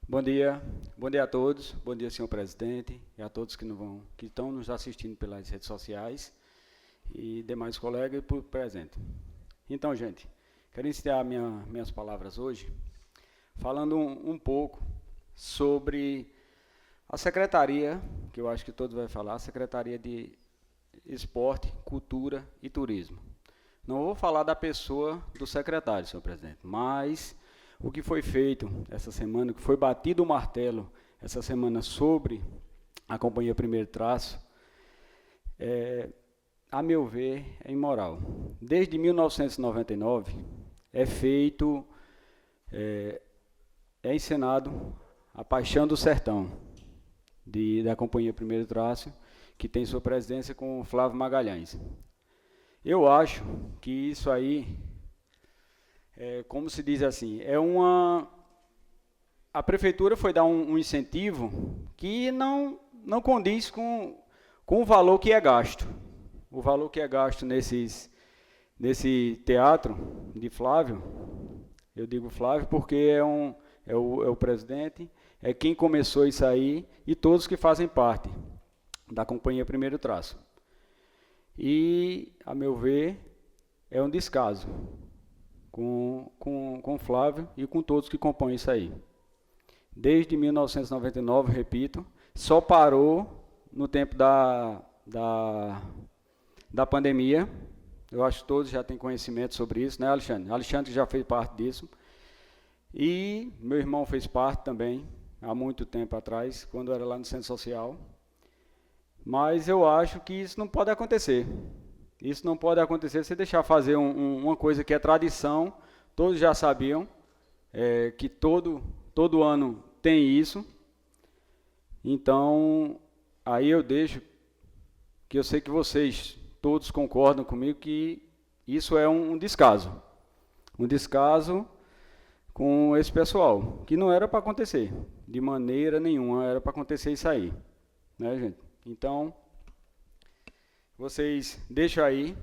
Bom dia a todos, bom dia, senhor presidente, e a todos que estão nos assistindo pelas redes sociais e demais colegas por presente. Então, gente, quero iniciar minhas palavras hoje falando um pouco sobre a secretaria, que eu acho que todos vão falar, a Secretaria de Esporte, Cultura e Turismo. Não vou falar da pessoa do secretário, senhor presidente, mas o que foi feito essa semana, o que foi batido o martelo essa semana sobre a Companhia Primeiro Traço, a meu ver, é imoral. Desde 1999 é feito, é encenado a Paixão do Sertão, da Companhia Primeiro Traço, que tem sua presidência com Flávio Magalhães. Eu acho que isso aí, como se diz assim, a prefeitura foi dar um incentivo que não condiz com o valor que é gasto. O valor que é gasto nesse teatro de Flávio, eu digo Flávio porque é o presidente, é quem começou isso aí e todos que fazem parte da Companhia Primeiro Traço. E, a meu ver, é um descaso com Flávio e com todos que compõem isso aí. Desde 1999, repito, só parou no tempo da pandemia. Eu acho que todos já têm conhecimento sobre isso, né, Alexandre? Alexandre já fez parte disso. E meu irmão fez parte também, há muito tempo atrás, quando era lá no Centro Social. Mas eu acho que isso não pode acontecer. Isso não pode acontecer se deixar fazer uma coisa que é tradição, todos já sabiam, que todo ano tem isso. Então, aí eu deixo, que eu sei que vocês todos concordam comigo, que isso é um descaso. Um descaso com esse pessoal, que não era para acontecer, de maneira nenhuma era para acontecer isso aí. Né, gente? Então, vocês deixam aí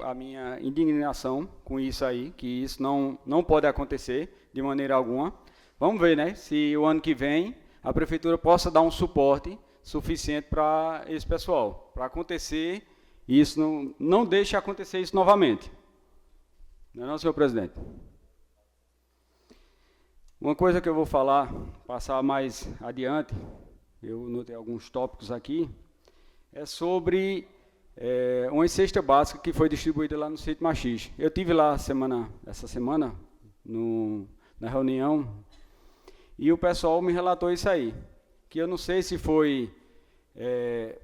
a minha indignação com isso aí, que isso não pode acontecer de maneira alguma. Vamos ver, né, se o ano que vem a prefeitura possa dar um suporte suficiente para esse pessoal, para acontecer isso, não deixe acontecer isso novamente. Não é não, senhor presidente? Uma coisa que eu vou falar, passar mais adiante, eu notei alguns tópicos aqui, é sobre uma cesta básica que foi distribuída lá no sítio Machixe. Eu tive lá essa semana, na reunião, e o pessoal me relatou isso aí, que eu não sei se foi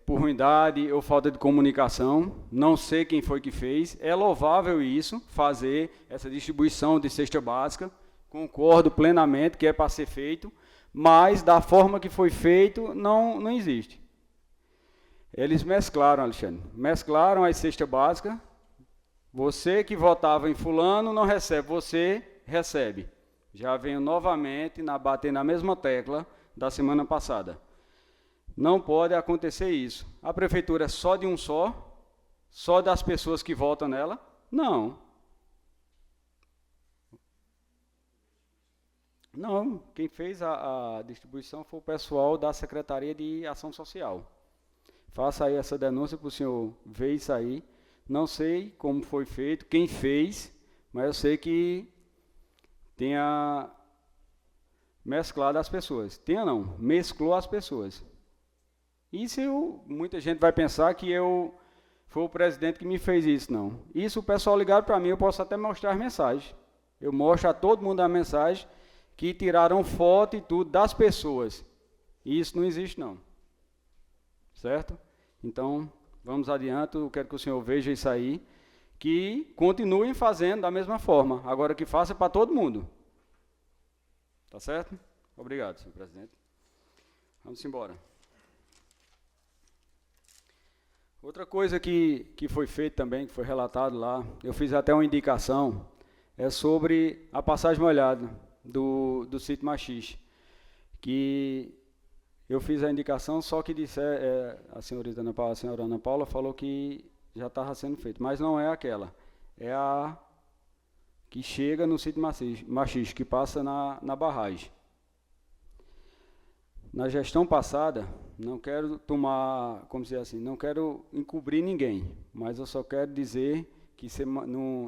por ruindade ou falta de comunicação, não sei quem foi que fez, é louvável isso, fazer essa distribuição de cesta básica, concordo plenamente que é para ser feito, mas da forma que foi feito, não existe. Eles mesclaram, Alexandre, mesclaram a cesta básica, você que votava em fulano não recebe, você recebe. Já venho novamente bater na mesma tecla da semana passada. Não pode acontecer isso. A prefeitura é só de um só das pessoas que votam nela? Não. Não, quem fez a distribuição foi o pessoal da Secretaria de Ação Social. Faça aí essa denúncia para o senhor ver isso aí. Não sei como foi feito, quem fez, mas eu sei que tenha mesclado as pessoas. Tenha não, mesclou as pessoas. Isso muita gente vai pensar que foi o presidente que me fez isso, não. Isso o pessoal ligaram para mim, eu posso até mostrar as mensagens. Eu mostro a todo mundo a mensagem que tiraram foto e tudo das pessoas. E isso não existe, não. Certo? Então, vamos adiante, eu quero que o senhor veja isso aí, que continuem fazendo da mesma forma, agora que faça para todo mundo. Tá certo? Obrigado, senhor presidente. Vamos embora. Outra coisa que foi feita também, que foi relatado lá, eu fiz até uma indicação, é sobre a passagem molhada do sítio Machixe, que eu fiz a indicação, só que a senhora Ana Paula falou que já estava sendo feito, mas não é aquela, é a que chega no sítio Machixe, que passa na barragem. Na gestão passada, não quero tomar, como dizer assim, não quero encobrir ninguém, mas eu só quero dizer que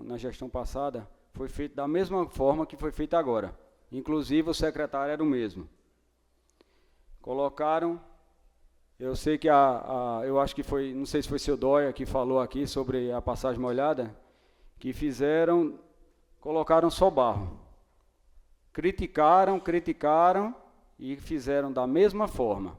na gestão passada foi feito da mesma forma que foi feito agora. Inclusive o secretário era o mesmo. Colocaram, eu sei que eu acho que foi, não sei se foi seu Dóia que falou aqui sobre a passagem molhada, que colocaram só barro. Criticaram e fizeram da mesma forma.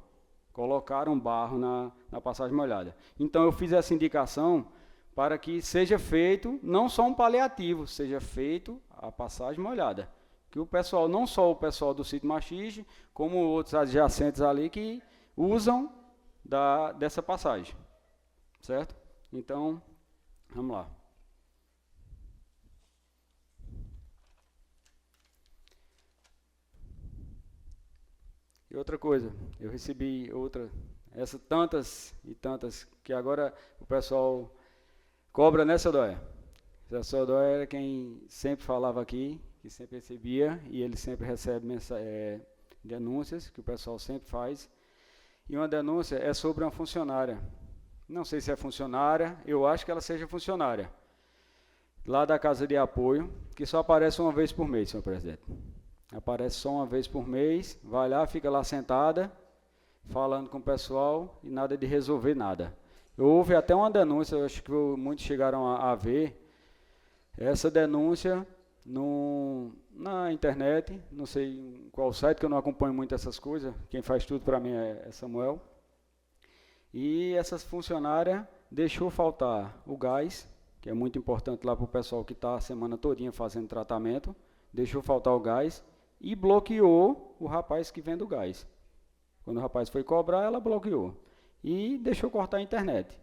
Colocaram barro na passagem molhada. Então eu fiz essa indicação para que seja feito, não só um paliativo, seja feito a passagem molhada. Que o pessoal, não só o pessoal do sítio Machixe, como outros adjacentes ali que usam dessa passagem. Certo? Então, vamos lá. E outra coisa, eu recebi tantas e tantas, que agora o pessoal cobra, né, seu Dóia? O seu Dóia era quem sempre falava aqui, que sempre recebia, e ele sempre recebe denúncias, que o pessoal sempre faz. E uma denúncia é sobre uma funcionária. Não sei se é funcionária, eu acho que ela seja funcionária. Lá da Casa de Apoio, que só aparece uma vez por mês, senhor presidente. Aparece só uma vez por mês, vai lá, fica lá sentada, falando com o pessoal e nada de resolver nada. Houve até uma denúncia, eu acho que muitos chegaram a ver, essa denúncia na internet, não sei em qual site, que eu não acompanho muito essas coisas, quem faz tudo para mim é Samuel. E essa funcionária deixou faltar o gás, que é muito importante lá para o pessoal que está a semana todinha fazendo tratamento, deixou faltar o gás, e bloqueou o rapaz que vende o gás. Quando o rapaz foi cobrar, ela bloqueou. E deixou cortar a internet.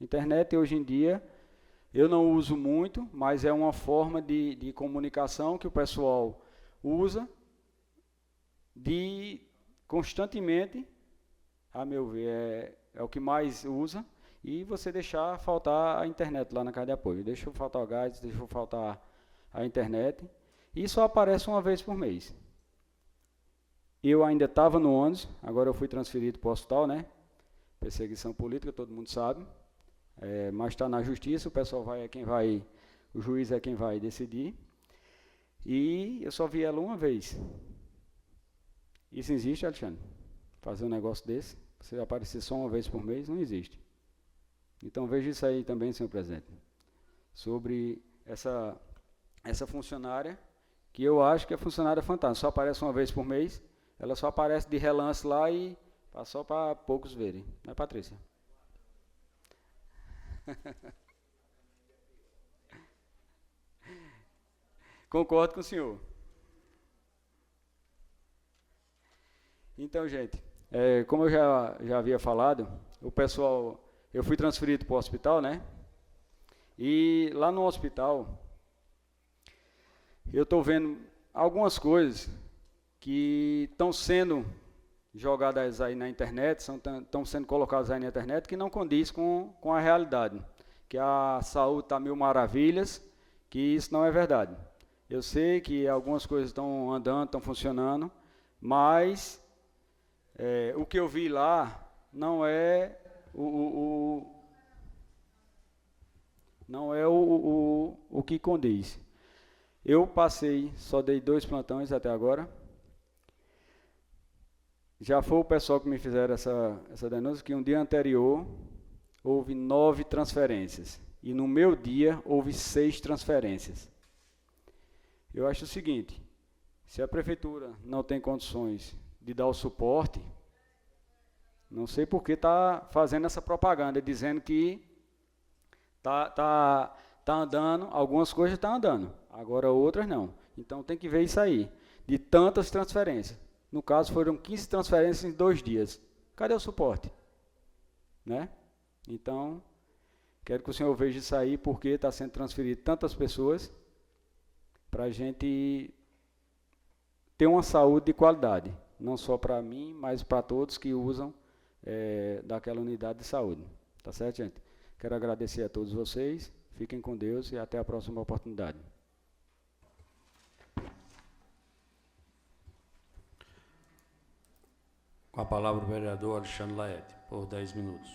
Internet, hoje em dia, eu não uso muito, mas é uma forma de comunicação que o pessoal usa constantemente, a meu ver, é o que mais usa, e você deixar faltar a internet lá na casa de apoio. Deixou faltar o gás, deixou faltar a internet, e só aparece uma vez por mês. Eu ainda estava no ônibus, agora eu fui transferido para o hospital, né? Perseguição política, todo mundo sabe. Mas está na justiça, o pessoal o juiz é quem vai decidir. E eu só vi ela uma vez. Isso existe, Alexandre? Fazer um negócio desse? Você aparecer só uma vez por mês? Não existe. Então veja isso aí também, senhor presidente. Sobre essa funcionária, que eu acho que é funcionária fantástica, só aparece uma vez por mês, ela só aparece de relance lá e só para poucos verem. Não é, Patrícia? Concordo com o senhor. Então, gente, como eu já havia falado, o pessoal, eu fui transferido para o hospital, né? E lá no hospital, eu estou vendo algumas coisas que estão sendo jogadas aí na internet, estão sendo colocadas aí na internet, que não condiz com a realidade. Que a saúde está mil maravilhas, que isso não é verdade. Eu sei que algumas coisas estão andando, estão funcionando, mas o que eu vi lá não é o que condiz. Eu só dei 2 plantões até agora. Já foi o pessoal que me fizeram essa denúncia, que um dia anterior houve 9 transferências. E no meu dia houve 6 transferências. Eu acho o seguinte, se a prefeitura não tem condições de dar o suporte, não sei por que está fazendo essa propaganda, dizendo que tá andando, algumas coisas estão andando, agora outras não. Então tem que ver isso aí, de tantas transferências. No caso, foram 15 transferências em 2 dias. Cadê o suporte? Né? Então, quero que o senhor veja isso aí, porque está sendo transferido tantas pessoas, para a gente ter uma saúde de qualidade. Não só para mim, mas para todos que usam daquela unidade de saúde. Tá certo, gente? Quero agradecer a todos vocês. Fiquem com Deus e até a próxima oportunidade. Com a palavra o vereador Alexandre Laete, por 10 minutos.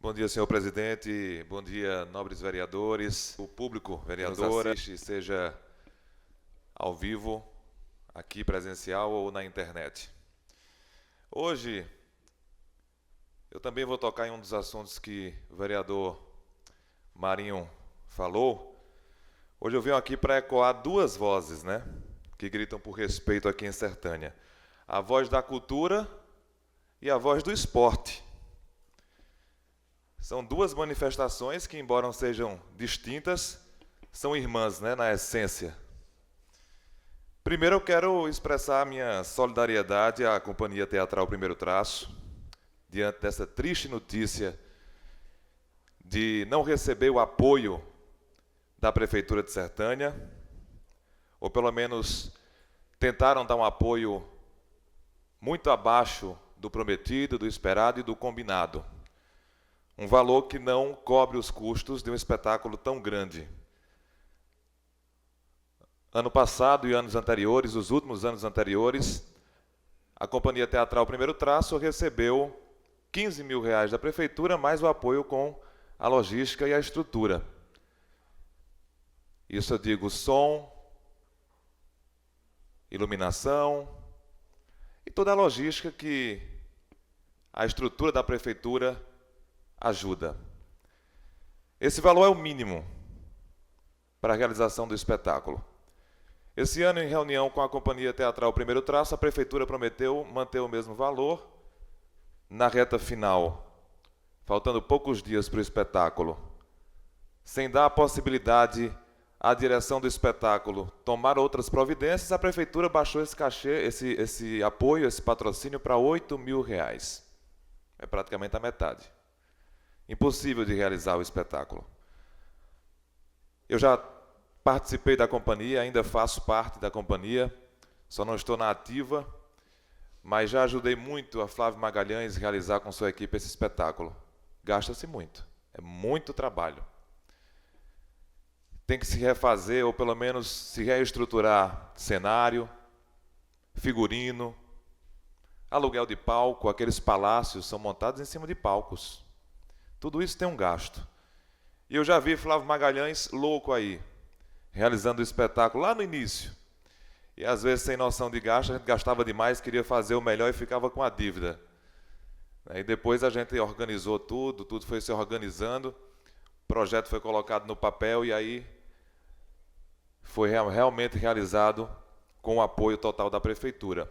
Bom dia, senhor presidente. Bom dia, nobres vereadores. O público vereador assiste, seja ao vivo, aqui presencial ou na internet. Hoje, eu também vou tocar em um dos assuntos que o vereador Marinho falou. Hoje eu venho aqui para ecoar duas vozes, né, que gritam por respeito aqui em Sertânia. A voz da cultura e a voz do esporte. São duas manifestações que, embora sejam distintas, são irmãs, né, na essência. Primeiro eu quero expressar a minha solidariedade à Companhia Teatral Primeiro Traço, diante dessa triste notícia de não receber o apoio da Prefeitura de Sertânia, ou pelo menos tentaram dar um apoio muito abaixo do prometido, do esperado e do combinado. Um valor que não cobre os custos de um espetáculo tão grande. Ano passado e anos anteriores, os últimos anos anteriores, a Companhia Teatral Primeiro Traço recebeu 15 mil reais da Prefeitura, mais o apoio com a logística e a estrutura. Isso eu digo som, iluminação e toda a logística que a estrutura da Prefeitura ajuda. Esse valor é o mínimo para a realização do espetáculo. Esse ano, em reunião com a Companhia Teatral Primeiro Traço, a Prefeitura prometeu manter o mesmo valor na reta final, faltando poucos dias para o espetáculo, sem dar a possibilidade à direção do espetáculo tomar outras providências. A Prefeitura baixou esse cachê, esse apoio, esse patrocínio para 8 mil reais. É praticamente a metade. Impossível de realizar o espetáculo. Eu já participei da companhia, ainda faço parte da companhia, só não estou na ativa, mas já ajudei muito a Flávio Magalhães realizar com sua equipe esse espetáculo. Gasta-se muito, é muito trabalho. Tem que se refazer, ou pelo menos se reestruturar cenário, figurino, aluguel de palco, aqueles palácios são montados em cima de palcos. Tudo isso tem um gasto. E eu já vi Flávio Magalhães louco aí, realizando o espetáculo lá no início. E às vezes, sem noção de gasto, a gente gastava demais, queria fazer o melhor e ficava com a dívida. E depois a gente organizou tudo foi se organizando, o projeto foi colocado no papel e aí foi realmente realizado com o apoio total da Prefeitura.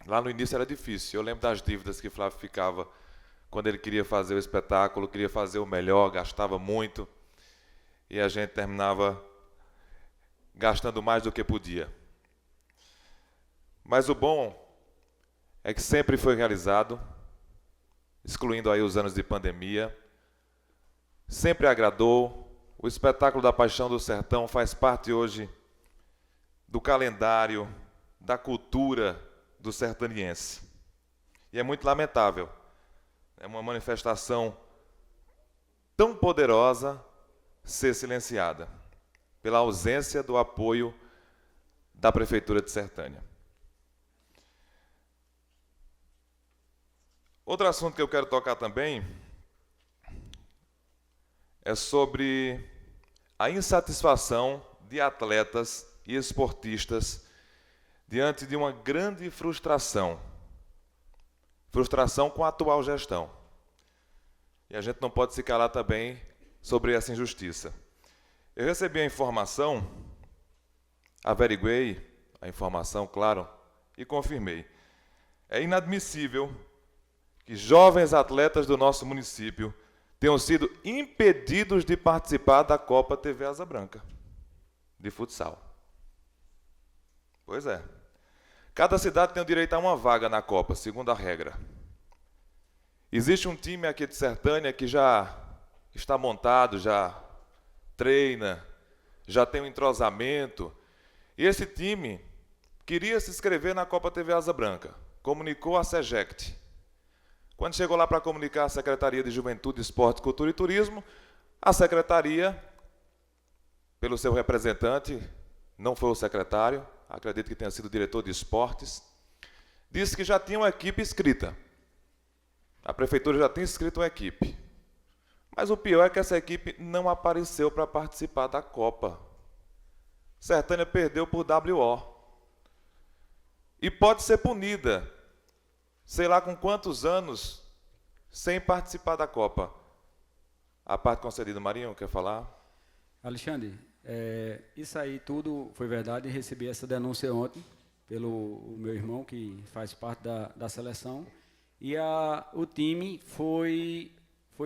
Lá no início era difícil, eu lembro das dívidas que Flávio ficava quando ele queria fazer o espetáculo, queria fazer o melhor, gastava muito, e a gente terminava gastando mais do que podia. Mas o bom é que sempre foi realizado, excluindo aí os anos de pandemia, sempre agradou. O espetáculo da Paixão do Sertão faz parte hoje do calendário, da cultura do sertaniense. E é muito lamentável. É uma manifestação tão poderosa ser silenciada pela ausência do apoio da Prefeitura de Sertânia. Outro assunto que eu quero tocar também é sobre a insatisfação de atletas e esportistas diante de uma grande frustração com a atual gestão. E a gente não pode se calar também sobre essa injustiça. Eu recebi a informação, averiguei a informação, claro, e confirmei. É inadmissível que jovens atletas do nosso município tenham sido impedidos de participar da Copa TV Asa Branca, de futsal. Pois é. Cada cidade tem o direito a uma vaga na Copa, segundo a regra. Existe um time aqui de Sertânia que já está montado, já treina, já tem um entrosamento. E esse time queria se inscrever na Copa TV Asa Branca. Comunicou a SEGECT. Quando chegou lá para comunicar a Secretaria de Juventude, Esporte, Cultura e Turismo, a Secretaria, pelo seu representante, não foi o secretário, acredito que tenha sido o diretor de esportes, disse que já tinha uma equipe inscrita. A prefeitura já tinha inscrito uma equipe. Mas o pior é que essa equipe não apareceu para participar da Copa. Sertânia perdeu por WO. E pode ser punida, sei lá com quantos anos, sem participar da Copa. A parte concedida, Marinho, quer falar? Alexandre, isso aí tudo foi verdade. Recebi essa denúncia ontem pelo meu irmão, que faz parte da seleção. E o time foi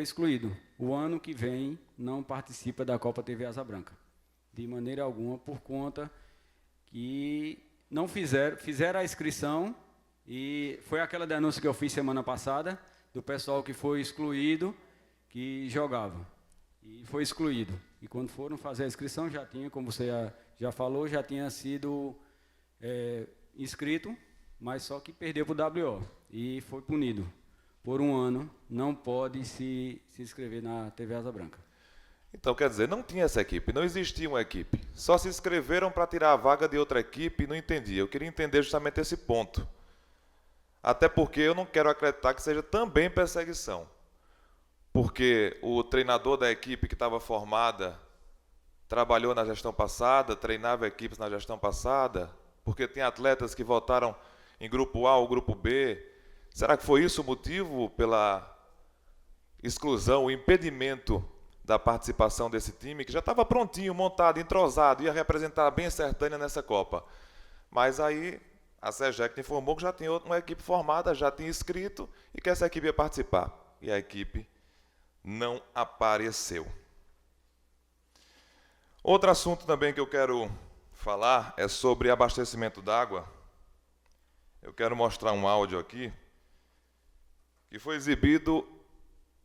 excluído. O ano que vem não participa da Copa TV Asa Branca. De maneira alguma, por conta que não fizeram a inscrição, e foi aquela denúncia que eu fiz semana passada, do pessoal que foi excluído, que jogava, e foi excluído. E quando foram fazer a inscrição, já tinha, como você já falou, já tinha sido inscrito, mas só que perdeu para o WO, e foi punido. Por um ano, não pode se inscrever na TV Asa Branca. Então, quer dizer, não tinha essa equipe, não existia uma equipe. Só se inscreveram para tirar a vaga de outra equipe e não entendi. Eu queria entender justamente esse ponto. Até porque eu não quero acreditar que seja também perseguição. Porque o treinador da equipe que estava formada trabalhou na gestão passada, treinava equipes na gestão passada, porque tem atletas que votaram em grupo A ou grupo B. Será que foi isso o motivo pela exclusão, o impedimento da participação desse time, que já estava prontinho, montado, entrosado, ia representar bem a Sertânia nessa Copa? Mas aí a SEGEC informou que já tinha uma equipe formada, já tinha inscrito e que essa equipe ia participar. E a equipe não apareceu. Outro assunto também que eu quero falar é sobre abastecimento d'água. Eu quero mostrar um áudio aqui, que foi exibido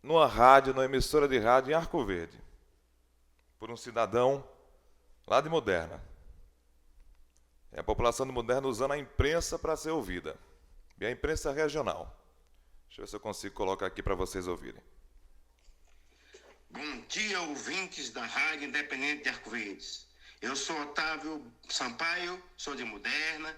numa rádio, numa emissora de rádio em Arco Verde, por um cidadão lá de Moderna. É a população de Moderna usando a imprensa para ser ouvida. E a imprensa regional. Deixa eu ver se eu consigo colocar aqui para vocês ouvirem. Bom dia, ouvintes da Rádio Independente de Arco Verde. Eu sou Otávio Sampaio, sou de Moderna,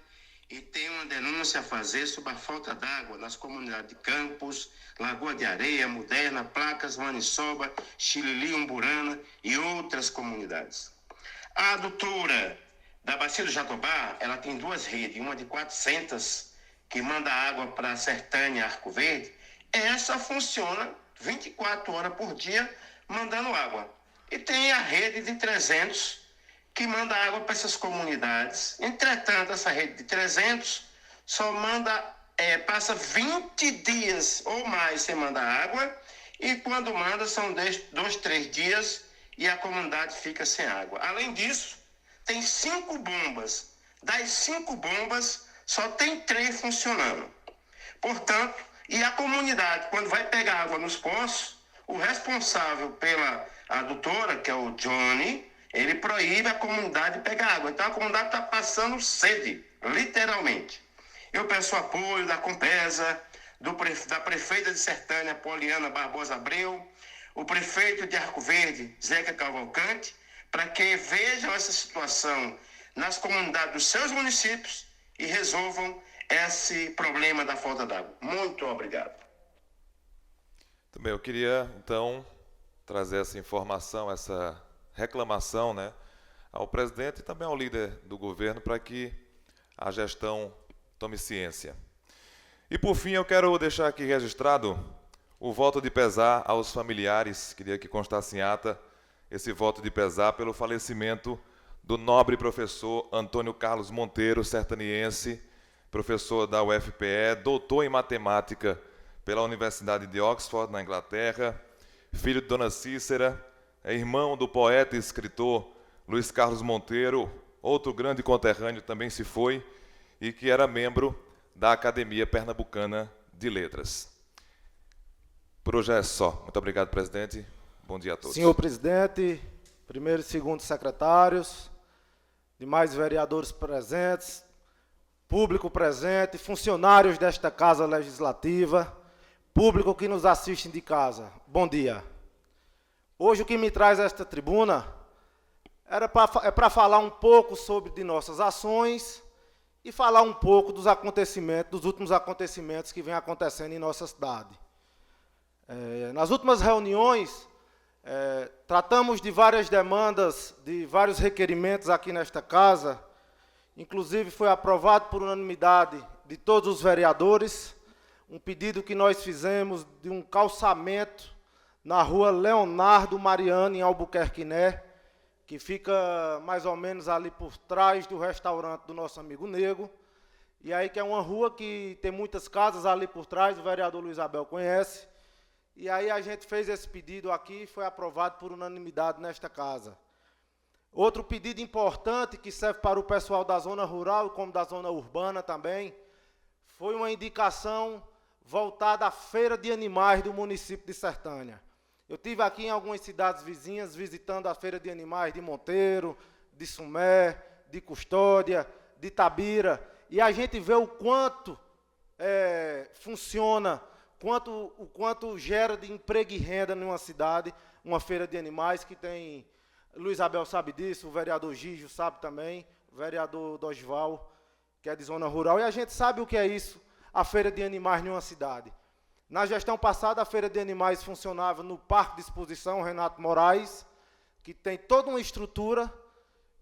e tenho uma denúncia a fazer sobre a falta d'água nas comunidades de Campos, Lagoa de Areia, Moderna, Placas, Maniçoba, Xilili, Umburana e outras comunidades. A adutora da Bacia do Jatobá, ela tem duas redes, uma de 400, que manda água para Sertânia, Arco Verde. Essa funciona 24 horas por dia, mandando água. E tem a rede de 300, que manda água para essas comunidades. Entretanto, essa rede de 300 só passa 20 dias ou mais sem mandar água, e quando manda são 2, 3 dias e a comunidade fica sem água. Além disso, tem 5 bombas. Das 5 bombas, só tem 3 funcionando. Portanto, e a comunidade, quando vai pegar água nos poços, o responsável pela adutora, que é o Johnny, ele proíbe a comunidade de pegar água. Então a comunidade está passando sede, literalmente. Eu peço apoio da Compesa, da prefeita de Sertânia, Poliana Barbosa Abreu, o prefeito de Arco Verde, Zeca Cavalcante, para que vejam essa situação nas comunidades dos seus municípios e resolvam esse problema da falta d'água. Muito obrigado. Também eu queria, então, trazer essa informação, essa reclamação, né, ao presidente e também ao líder do governo, para que a gestão tome ciência. E, por fim, eu quero deixar aqui registrado o voto de pesar aos familiares, queria que constasse em ata esse voto de pesar pelo falecimento do nobre professor Antônio Carlos Monteiro, sertaniense, professor da UFPE, doutor em matemática pela Universidade de Oxford, na Inglaterra, filho de Dona Cícera, é irmão do poeta e escritor Luiz Carlos Monteiro, outro grande conterrâneo também se foi, e que era membro da Academia Pernambucana de Letras. Por hoje é só. Muito obrigado, presidente. Bom dia a todos. Senhor presidente, primeiro e segundo secretários, demais vereadores presentes, público presente, funcionários desta Casa Legislativa, público que nos assiste de casa, bom dia. Hoje o que me traz a esta tribuna é para falar um pouco sobre de nossas ações e falar um pouco dos acontecimentos, dos últimos acontecimentos que vêm acontecendo em nossa cidade. Nas últimas reuniões, tratamos de várias demandas, de vários requerimentos aqui nesta casa, inclusive foi aprovado por unanimidade de todos os vereadores, um pedido que nós fizemos de um calçamento na rua Leonardo Mariano, em Albuquerque, que fica mais ou menos ali por trás do restaurante do nosso amigo Nego. E aí que é uma rua que tem muitas casas ali por trás, o vereador Luiz Abel conhece. E aí a gente fez esse pedido aqui e foi aprovado por unanimidade nesta casa. Outro pedido importante que serve para o pessoal da zona rural, como da zona urbana também, foi uma indicação voltada à Feira de Animais do município de Sertânia. Eu estive aqui em algumas cidades vizinhas, visitando a Feira de Animais de Monteiro, de Sumé, de Custódia, de Itabira, e a gente vê o quanto funciona, o quanto gera de emprego e renda numa cidade, uma feira de animais que tem, Luiz Abel sabe disso, o vereador Gígio sabe também, o vereador Dosval, que é de zona rural, e a gente sabe o que é isso, a feira de animais em uma cidade. Na gestão passada, a feira de animais funcionava no Parque de Exposição Renato Moraes, que tem toda uma estrutura,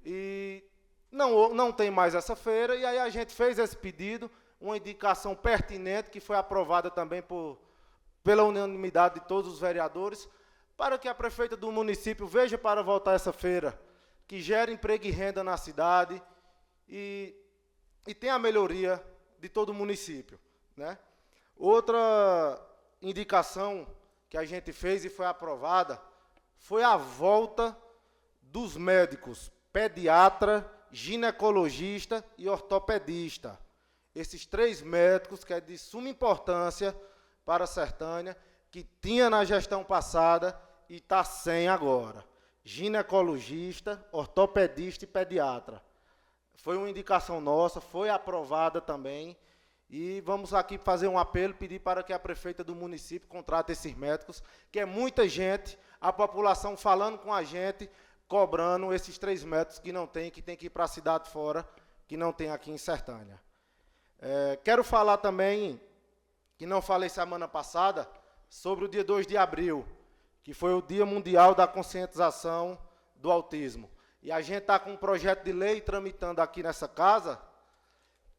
e não tem mais essa feira, e aí a gente fez esse pedido, uma indicação pertinente, que foi aprovada também pela unanimidade de todos os vereadores, para que a prefeita do município veja para voltar essa feira, que gera emprego e renda na cidade, e tenha a melhoria de todo o município, né? Outra indicação que a gente fez e foi aprovada foi a volta dos médicos pediatra, ginecologista e ortopedista. Esses 3 médicos que é de suma importância para a Sertânia, que tinha na gestão passada e está sem agora. Ginecologista, ortopedista e pediatra. Foi uma indicação nossa, foi aprovada também, e vamos aqui fazer um apelo, pedir para que a prefeita do município contrate esses médicos, que é muita gente, a população falando com a gente, cobrando esses 3 médicos que não tem, que tem que ir para a cidade fora, que não tem aqui em Sertânia. Quero falar também, que não falei semana passada, sobre o dia 2 de abril, que foi o Dia Mundial da Conscientização do Autismo. E a gente está com um projeto de lei tramitando aqui nessa casa,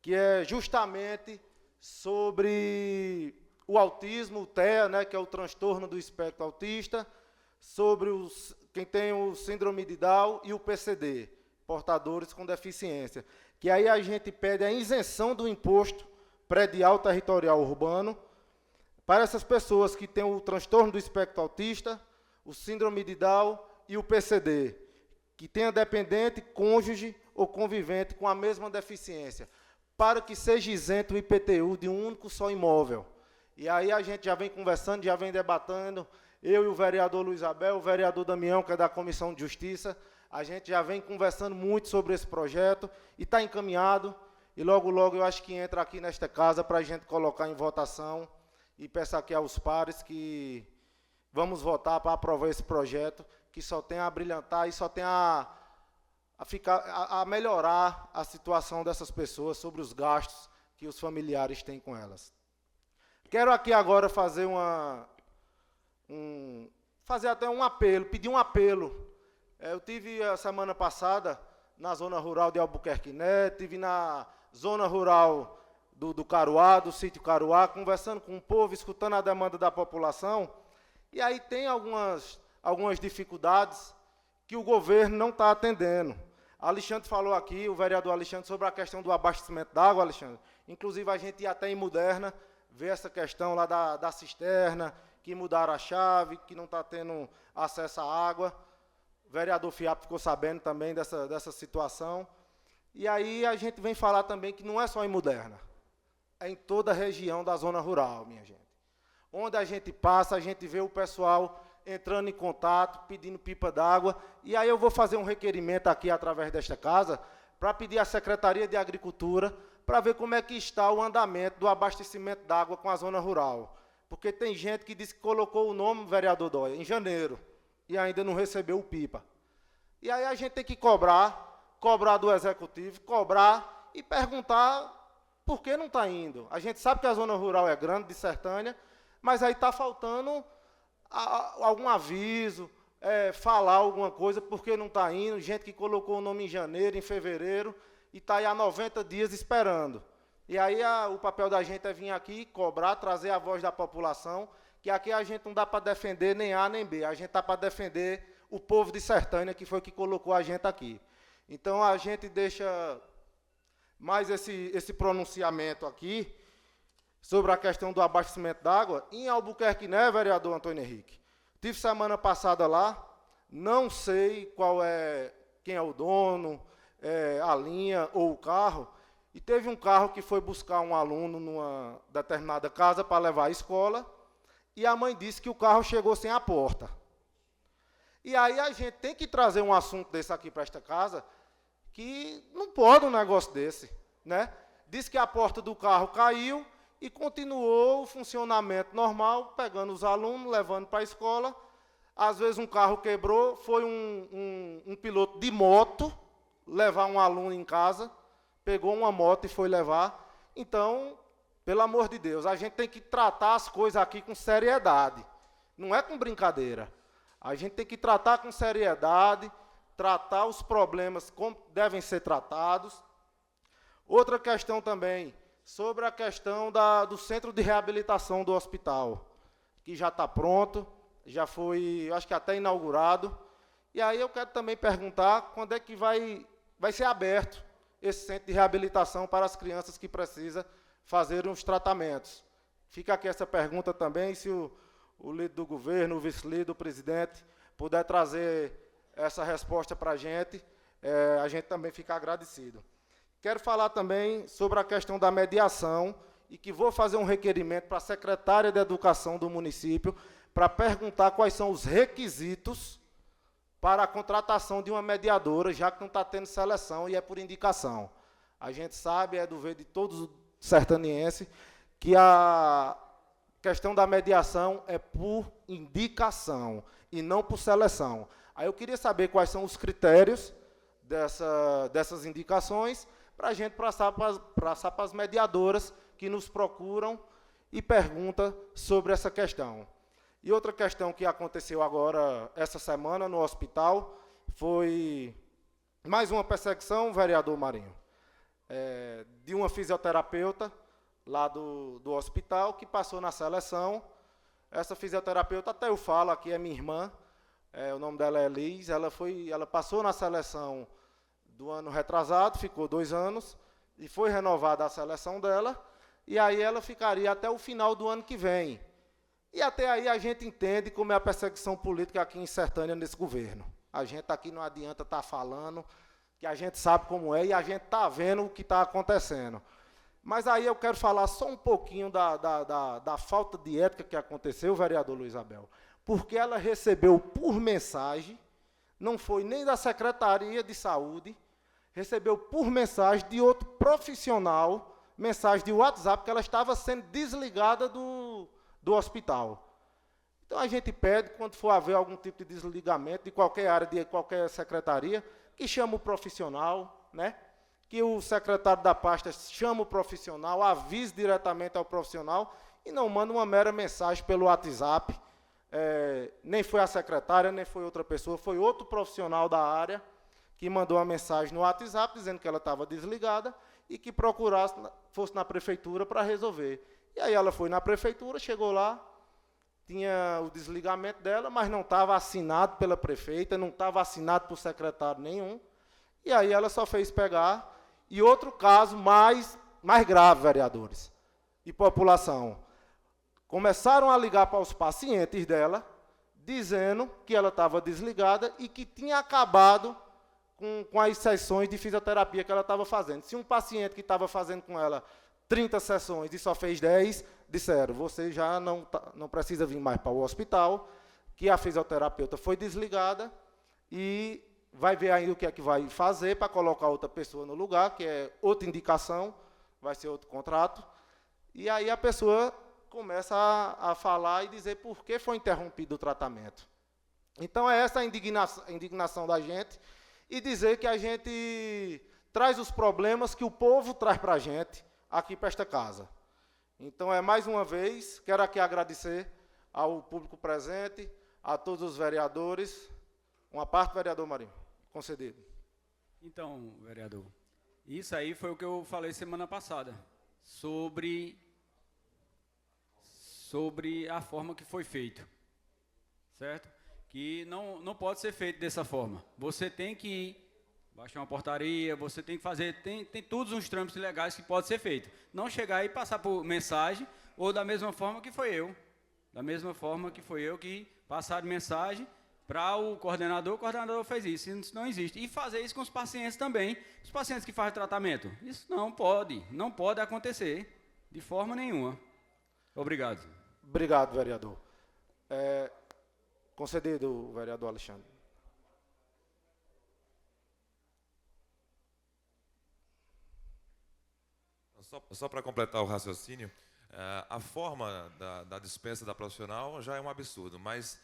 que é justamente sobre o autismo, o TEA, né, que é o transtorno do espectro autista, sobre quem tem o síndrome de Down e o PCD, portadores com deficiência. Que aí a gente pede a isenção do imposto predial territorial urbano para essas pessoas que têm o transtorno do espectro autista, o síndrome de Down e o PCD, que tenha dependente, cônjuge ou convivente com a mesma deficiência, para que seja isento o IPTU de um único só imóvel. E aí a gente já vem conversando, já vem debatendo, eu e o vereador Luiz Abel, o vereador Damião, que é da Comissão de Justiça, a gente já vem conversando muito sobre esse projeto, e está encaminhado, e logo, logo eu acho que entra aqui nesta casa para a gente colocar em votação, e peço aqui aos pares que vamos votar para aprovar esse projeto, que só tem a brilhantar e só tem a melhorar a situação dessas pessoas sobre os gastos que os familiares têm com elas. Quero aqui agora fazer até um apelo, pedir um apelo. Eu tive a semana passada na zona rural de Albuquerque, tive na zona rural do Caruá, do sítio Caruá, conversando com o povo, escutando a demanda da população, e aí tem algumas dificuldades que o governo não está atendendo. Alexandre falou aqui, o vereador Alexandre, sobre a questão do abastecimento d'água, Alexandre. Inclusive, a gente ia até em Moderna ver essa questão lá da cisterna, que mudaram a chave, que não está tendo acesso à água. O vereador Fiapo ficou sabendo também dessa situação. E aí a gente vem falar também que não é só em Moderna, é em toda a região da zona rural, minha gente. Onde a gente passa, a gente vê o pessoal entrando em contato, pedindo pipa d'água, e aí eu vou fazer um requerimento aqui através desta casa, para pedir à Secretaria de Agricultura, para ver como é que está o andamento do abastecimento d'água com a zona rural. Porque tem gente que disse que colocou o nome vereador Dóia em janeiro e ainda não recebeu o pipa. E aí a gente tem que cobrar do executivo, cobrar e perguntar por que não está indo. A gente sabe que a zona rural é grande, de Sertânia, mas aí está faltando algum aviso, falar alguma coisa, por que não está indo. Gente que colocou o nome em janeiro, em fevereiro, e está aí há 90 dias esperando. E aí o papel da gente é vir aqui, cobrar, trazer a voz da população, que aqui a gente não dá para defender nem A nem B, a gente está para defender o povo de Sertânia, que foi que colocou a gente aqui. Então, a gente deixa mais esse pronunciamento aqui sobre a questão do abastecimento d'água. Em Albuquerque, né, vereador Antônio Henrique? Tive semana passada lá, não sei quem é o dono, a linha ou o carro, e teve um carro que foi buscar um aluno numa determinada casa para levar à escola, e a mãe disse que o carro chegou sem a porta. E aí a gente tem que trazer um assunto desse aqui para esta casa, que não pode um negócio desse, né? Diz que a porta do carro caiu e continuou o funcionamento normal, pegando os alunos, levando para a escola. Às vezes um carro quebrou, foi um piloto de moto levar um aluno em casa, pegou uma moto e foi levar. Então, pelo amor de Deus, a gente tem que tratar as coisas aqui com seriedade, não é com brincadeira. A gente tem que tratar com seriedade, tratar os problemas como devem ser tratados. Outra questão também, sobre a questão do centro de reabilitação do hospital, que já está pronto, já foi, acho que até inaugurado. E aí eu quero também perguntar quando é que vai ser aberto esse centro de reabilitação para as crianças que precisam fazer os tratamentos. Fica aqui essa pergunta também, se o líder do governo, o vice-líder, o presidente, puder trazer essa resposta para a gente também fica agradecido. Quero falar também sobre a questão da mediação e que vou fazer um requerimento para a secretária de Educação do município para perguntar quais são os requisitos para a contratação de uma mediadora, já que não está tendo seleção e é por indicação. A gente sabe, é do ver de todos os sertanienses, que a questão da mediação é por indicação e não por seleção. Aí eu queria saber quais são os critérios dessas indicações para a gente passar para as mediadoras que nos procuram e perguntam sobre essa questão. E outra questão que aconteceu agora, essa semana, no hospital, foi mais uma perseguição, vereador Marinho, de uma fisioterapeuta lá do hospital, que passou na seleção. Essa fisioterapeuta, até eu falo aqui, é minha irmã, o nome dela é Liz, ela passou na seleção do ano retrasado, ficou 2 anos, e foi renovada a seleção dela, e aí ela ficaria até o final do ano que vem. E até aí a gente entende como é a perseguição política aqui em Sertânia nesse governo. A gente aqui não adianta estar falando, que a gente sabe como é, e a gente está vendo o que está acontecendo. Mas aí eu quero falar só um pouquinho da falta de ética que aconteceu, vereador Luiz Abel, porque ela recebeu por mensagem, não foi nem da Secretaria de Saúde, recebeu por mensagem de outro profissional, mensagem de WhatsApp, que ela estava sendo desligada do hospital. Então a gente pede, quando for haver algum tipo de desligamento de qualquer área, de qualquer secretaria, que chame o profissional, né? Que o secretário da pasta chame o profissional, avise diretamente ao profissional e não manda uma mera mensagem pelo WhatsApp. Nem foi a secretária, nem foi outra pessoa, foi outro profissional da área que mandou uma mensagem no WhatsApp dizendo que ela estava desligada e que fosse na prefeitura para resolver. E aí ela foi na prefeitura, chegou lá, tinha o desligamento dela, mas não estava assinado pela prefeita, não estava assinado por secretário nenhum. E aí ela só fez pegar. E outro caso mais grave, vereadores e população. Começaram a ligar para os pacientes dela, dizendo que ela estava desligada e que tinha acabado com as sessões de fisioterapia que ela estava fazendo. Se um paciente que estava fazendo com ela 30 sessões e só fez 10, disseram, você já não precisa vir mais para o hospital, que a fisioterapeuta foi desligada e vai ver ainda o que é que vai fazer para colocar outra pessoa no lugar, que é outra indicação, vai ser outro contrato. E aí a pessoa começa a falar e dizer por que foi interrompido o tratamento. Então, é essa a indignação da gente e dizer que a gente traz os problemas que o povo traz para a gente aqui para esta casa. Então, mais uma vez, quero aqui agradecer ao público presente, a todos os vereadores. Uma parte, vereador Marinho, concedido. Então, vereador, isso aí foi o que eu falei semana passada, sobre a forma que foi feito, certo? Que não pode ser feito dessa forma. Você tem que baixar uma portaria, você tem que fazer, tem todos os trâmites legais que pode ser feito. Não chegar e passar por mensagem, ou da mesma forma que foi eu. Da mesma forma que foi eu que passaram mensagem para o coordenador fez isso. Isso não existe. E fazer isso com os pacientes também. Os pacientes que fazem tratamento. Isso não pode acontecer, de forma nenhuma. Obrigado. Obrigado, vereador. Concedido, vereador Alexandre. Só para completar o raciocínio, a forma da dispensa da profissional já é um absurdo, mas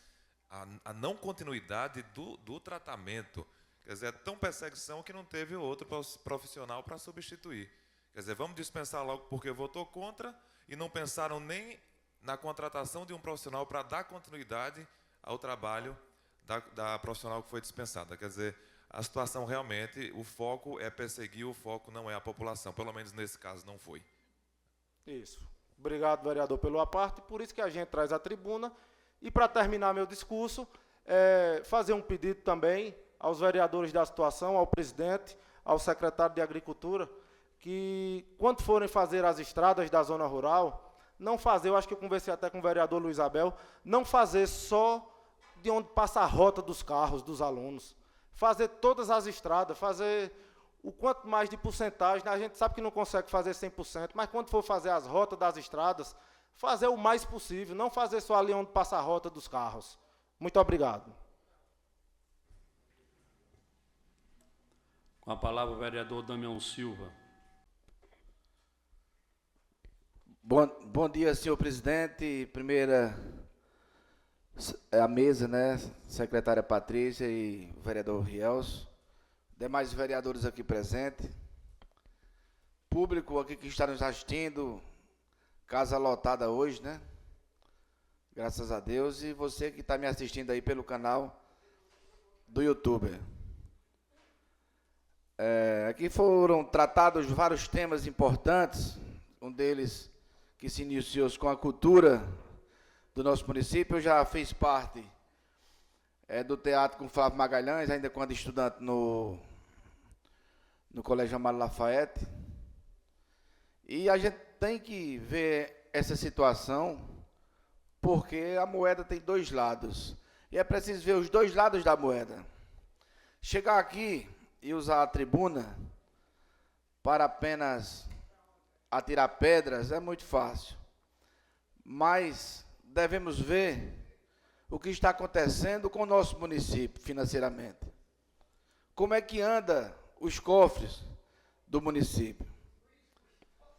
a não continuidade do tratamento, quer dizer, é tão perseguição que não teve outro profissional para substituir. Quer dizer, vamos dispensar logo porque votou contra e não pensaram nem na contratação de um profissional para dar continuidade ao trabalho da profissional que foi dispensada. Quer dizer, a situação realmente, o foco é perseguir, o foco não é a população, pelo menos nesse caso não foi. Isso. Obrigado, vereador, pela parte, por isso que a gente traz a tribuna. E para terminar meu discurso, fazer um pedido também aos vereadores da situação, ao presidente, ao secretário de Agricultura, que quando forem fazer as estradas da zona rural, não fazer, eu acho que eu conversei até com o vereador Luiz Abel, não fazer só de onde passa a rota dos carros, dos alunos. Fazer todas as estradas, fazer o quanto mais de porcentagem, a gente sabe que não consegue fazer 100%, mas quando for fazer as rotas das estradas, fazer o mais possível, não fazer só ali onde passa a rota dos carros. Muito obrigado. Com a palavra o vereador Damião Silva. Bom dia, senhor presidente. Primeira, a mesa, né? Secretária Patrícia e o vereador Rielso. Demais vereadores aqui presentes. Público aqui que está nos assistindo. Casa lotada hoje, né? Graças a Deus. E você que está me assistindo aí pelo canal do YouTube. Aqui foram tratados vários temas importantes. Um deles que se iniciou com a cultura do nosso município. Eu já fiz parte do teatro com Flávio Magalhães, ainda quando estudante no Colégio Amaro Lafayette. E a gente tem que ver essa situação, porque a moeda tem dois lados. E é preciso ver os dois lados da moeda. Chegar aqui e usar a tribuna para apenas atirar pedras é muito fácil. Mas devemos ver o que está acontecendo com o nosso município financeiramente. Como é que anda os cofres do município?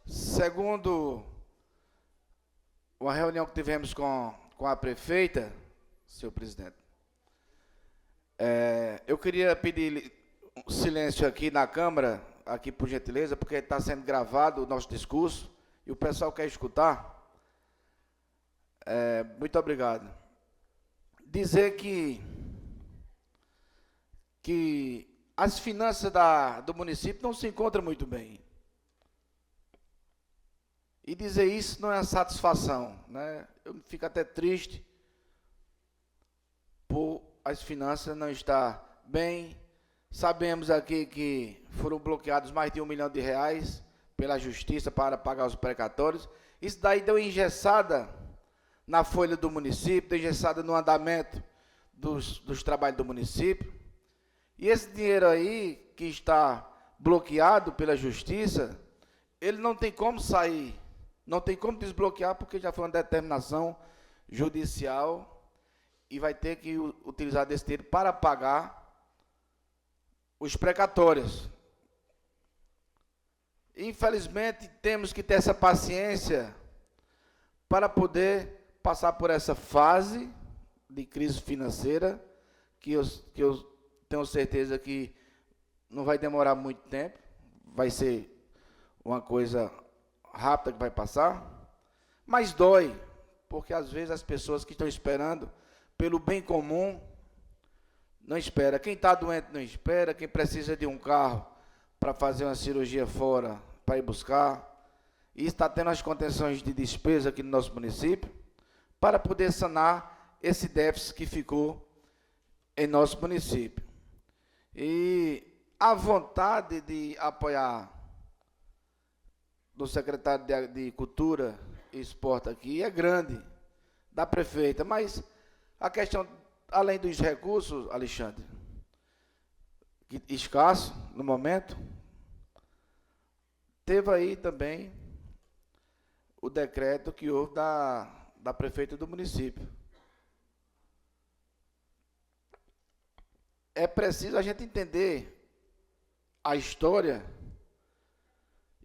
Segundo uma reunião que tivemos com a prefeita, senhor presidente, eu queria pedir silêncio aqui na Câmara, aqui por gentileza, porque está sendo gravado o nosso discurso e o pessoal quer escutar. Muito obrigado. Dizer que as finanças do município não se encontram muito bem. E dizer isso não é uma satisfação, né? Eu fico até triste por as finanças não estar bem. Sabemos aqui que foram bloqueados mais de R$1 milhão pela Justiça para pagar os precatórios. Isso daí deu engessada na folha do município, deu engessada no andamento dos trabalhos do município. E esse dinheiro aí, que está bloqueado pela Justiça, ele não tem como sair, não tem como desbloquear, porque já foi uma determinação judicial e vai ter que utilizar desse dinheiro para pagar os precatórios. Infelizmente, temos que ter essa paciência para poder passar por essa fase de crise financeira, que eu tenho certeza que não vai demorar muito tempo, vai ser uma coisa rápida que vai passar, mas dói, porque às vezes as pessoas que estão esperando pelo bem comum, não espera. Quem está doente não espera, quem precisa de um carro para fazer uma cirurgia fora, para ir buscar, e está tendo as contenções de despesa aqui no nosso município, para poder sanar esse déficit que ficou em nosso município. E a vontade de apoiar do secretário de Cultura e Esporte aqui é grande, da prefeita, mas a questão, além dos recursos, Alexandre, escasso no momento, teve aí também o decreto que houve da prefeita do município. É preciso a gente entender a história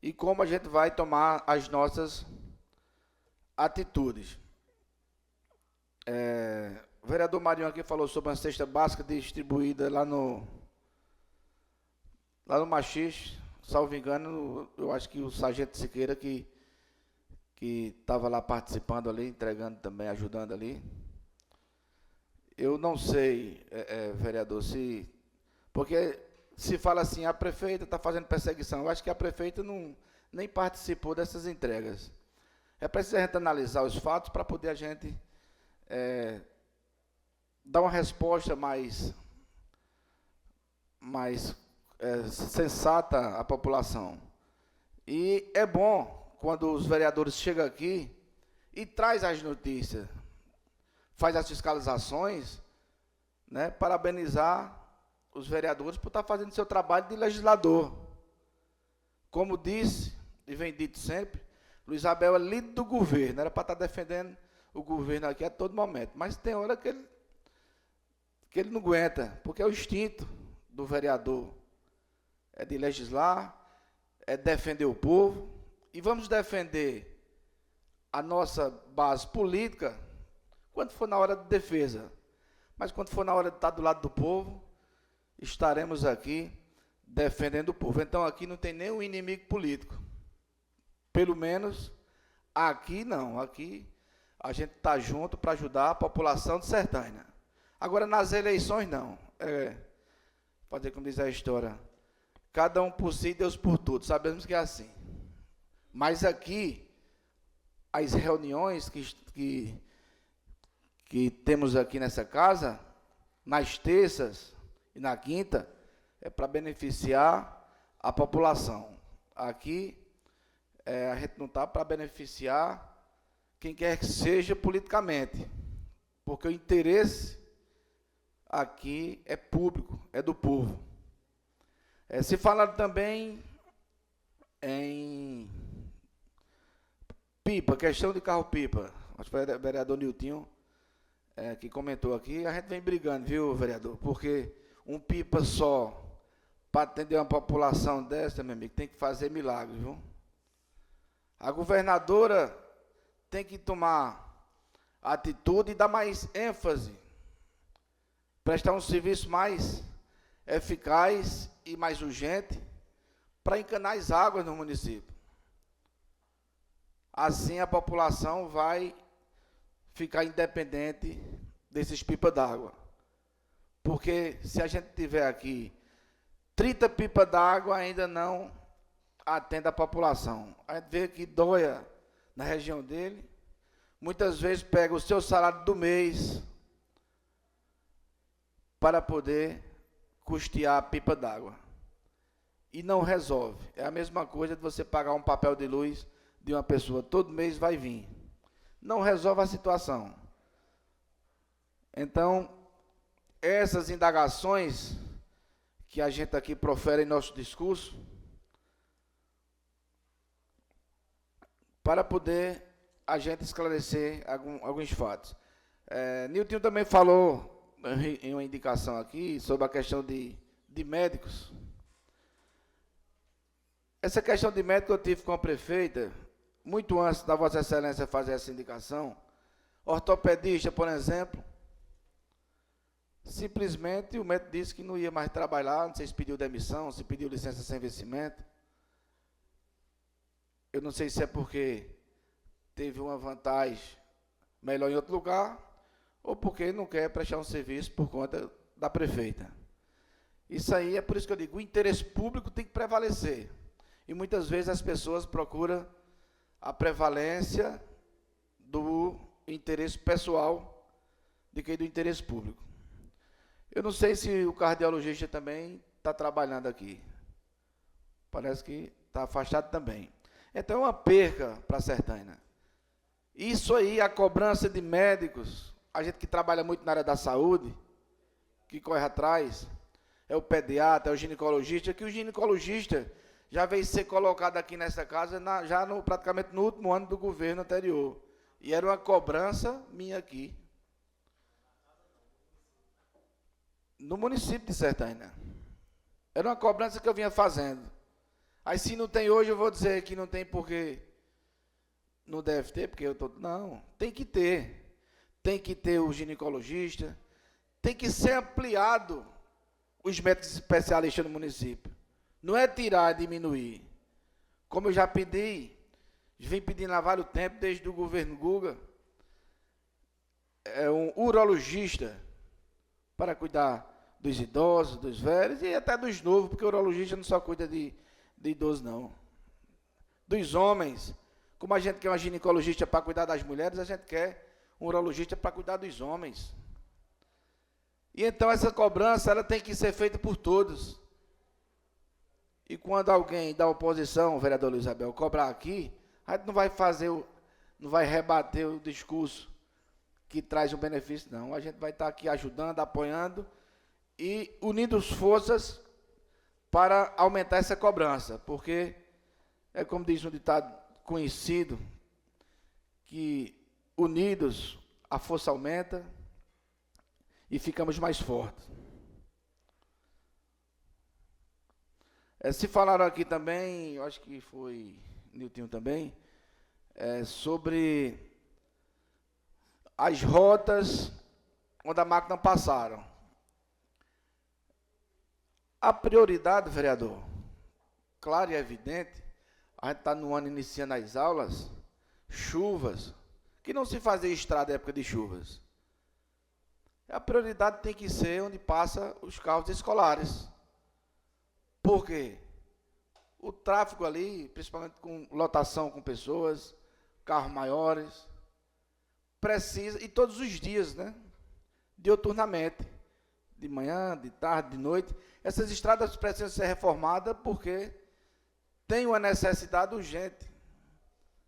e como a gente vai tomar as nossas atitudes. O vereador Marinho aqui falou sobre uma cesta básica distribuída lá no Machis, salvo engano, eu acho que o sargento Siqueira que estava lá participando ali, entregando também, ajudando ali. Eu não sei, vereador, porque se fala assim, a prefeita está fazendo perseguição, eu acho que a prefeita nem participou dessas entregas. É preciso a gente analisar os fatos para poder a gente dar uma resposta mais sensata à população. E é bom quando os vereadores chegam aqui e traz as notícias, faz as fiscalizações, né, parabenizar os vereadores por estar fazendo seu trabalho de legislador. Como disse, e vem dito sempre, Luiz Abel é líder do governo, era para estar defendendo o governo aqui a todo momento, mas tem hora que ele não aguenta, porque é o instinto do vereador, é de legislar, é defender o povo, e vamos defender a nossa base política quando for na hora de defesa, mas quando for na hora de estar do lado do povo, estaremos aqui defendendo o povo. Então aqui não tem nenhum inimigo político, pelo menos aqui não, aqui a gente está junto para ajudar a população de Sertânia. Agora nas eleições não, fazer como diz a história, cada um por si, Deus por tudo, sabemos que é assim. Mas aqui, as reuniões que temos aqui nessa casa, nas terças e na quinta, é para beneficiar a população. Aqui, a gente não está para beneficiar quem quer que seja politicamente, porque o interesse aqui é público, é do povo. Se fala também em pipa, questão de carro-pipa. Acho que foi o vereador Niltinho que comentou aqui. A gente vem brigando, viu, vereador? Porque um pipa só, para atender uma população dessa, meu amigo, tem que fazer milagre, viu? A governadora tem que tomar atitude e dar mais ênfase, prestar um serviço mais eficaz e mais urgente para encanar as águas no município. Assim a população vai ficar independente desses pipas d'água. Porque se a gente tiver aqui 30 pipas d'água, ainda não atende a população. A gente vê que Dóia, na região dele, muitas vezes pega o seu salário do mês para poder custear a pipa d'água. E não resolve. É a mesma coisa de você pagar um papel de luz de uma pessoa, todo mês vai vir. Não resolve a situação. Então, essas indagações que a gente aqui profere em nosso discurso, para poder a gente esclarecer alguns fatos. Nilton também falou em uma indicação aqui sobre a questão de médicos. Essa questão de médico eu tive com a prefeita, muito antes da Vossa Excelência fazer essa indicação, ortopedista, por exemplo, simplesmente o médico disse que não ia mais trabalhar, não sei se pediu demissão, se pediu licença sem vencimento. Eu não sei se é porque teve uma vantagem melhor em outro lugar, ou porque não quer prestar um serviço por conta da prefeita. Isso aí é por isso que eu digo, o interesse público tem que prevalecer. E muitas vezes as pessoas procuram a prevalência do interesse pessoal do que do interesse público. Eu não sei se o cardiologista também está trabalhando aqui. Parece que está afastado também. Então é uma perca para a Sertânia. Isso aí, a cobrança de médicos, a gente que trabalha muito na área da saúde, que corre atrás, é o pediatra, é o ginecologista, que o ginecologista já veio ser colocado aqui nessa casa praticamente no último ano do governo anterior. E era uma cobrança minha aqui. No município de Sertânia. Era uma cobrança que eu vinha fazendo. Aí se não tem hoje, eu vou dizer que não tem porque não deve ter, porque eu estou... Não, tem que ter. Tem que ter o ginecologista, tem que ser ampliado os médicos especialistas no município. Não é tirar, é diminuir. Como eu já pedi, vim pedindo há vários tempos, desde o governo Guga, é um urologista para cuidar dos idosos, dos velhos e até dos novos, porque o urologista não só cuida de idosos, não. Dos homens, como a gente quer uma ginecologista para cuidar das mulheres, a gente quer um urologista para cuidar dos homens. E então essa cobrança ela tem que ser feita por todos. E quando alguém da oposição, o vereador Luiz Abel, cobrar aqui, a gente não vai não vai rebater o discurso que traz um benefício, não. A gente vai estar aqui ajudando, apoiando e unindo forças para aumentar essa cobrança, porque é como diz um ditado conhecido, que unidos a força aumenta e ficamos mais fortes. Se falaram aqui também, eu acho que foi Nilton também, sobre as rotas onde a máquina passaram. A prioridade, vereador, claro e evidente, a gente está no ano iniciando as aulas, chuvas, que não se fazia estrada na época de chuvas. A prioridade tem que ser onde passa os carros escolares. Por quê? O tráfego ali, principalmente com lotação com pessoas, carros maiores, precisa, e todos os dias, né? Diuturnamente, de manhã, de tarde, de noite, essas estradas precisam ser reformadas porque tem uma necessidade urgente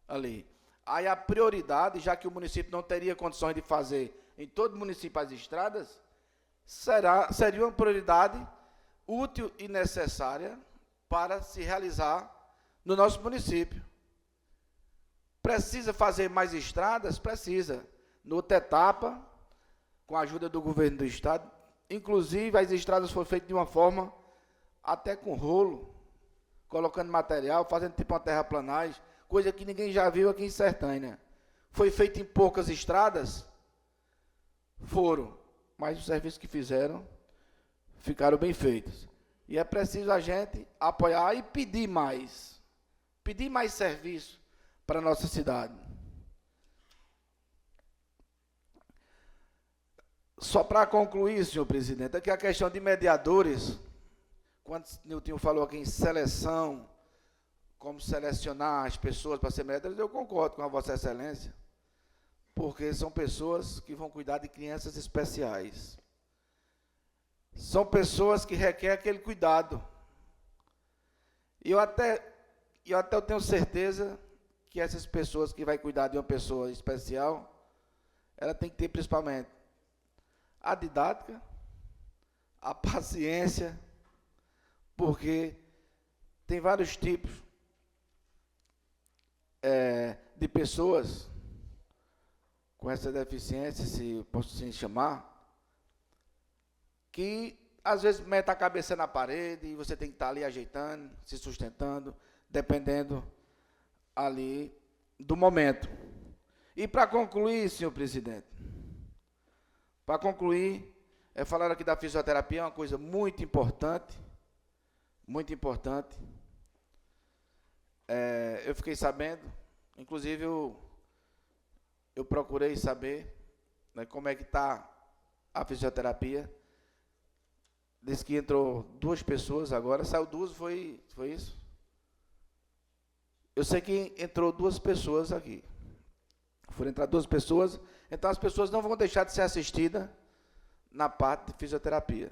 ali. Aí a prioridade, já que o município não teria condições de fazer em todo o município as estradas, seria uma prioridade útil e necessária para se realizar no nosso município. Precisa fazer mais estradas? Precisa. Noutra etapa, com a ajuda do governo do estado, inclusive as estradas foram feitas de uma forma até com rolo, colocando material, fazendo tipo uma terraplanagem, coisa que ninguém já viu aqui em Sertânia. Foi feito em poucas estradas? Foram, mas os serviços que fizeram ficaram bem feitos. E é preciso a gente apoiar e pedir mais serviço para a nossa cidade. Só para concluir, senhor presidente, aqui a questão de mediadores, quando o Nilton falou aqui em seleção, como selecionar as pessoas para ser mediadores, eu concordo com a Vossa Excelência, porque são pessoas que vão cuidar de crianças especiais. São pessoas que requerem aquele cuidado. E eu tenho certeza que essas pessoas que vai cuidar de uma pessoa especial, ela tem que ter principalmente a didática, a paciência, porque tem vários tipos de pessoas com essa deficiência, se posso assim chamar, que às vezes mete a cabeça na parede e você tem que estar ali ajeitando, se sustentando, dependendo ali do momento. E para concluir, senhor presidente, para concluir, falar aqui da fisioterapia é uma coisa muito importante, muito importante. Eu fiquei sabendo, inclusive eu procurei saber, né, como é que está a fisioterapia. Diz que entrou 2 pessoas agora, saiu 2, foi isso? Eu sei que entrou 2 pessoas aqui. Foram entrar 2 pessoas, então as pessoas não vão deixar de ser assistidas na parte de fisioterapia.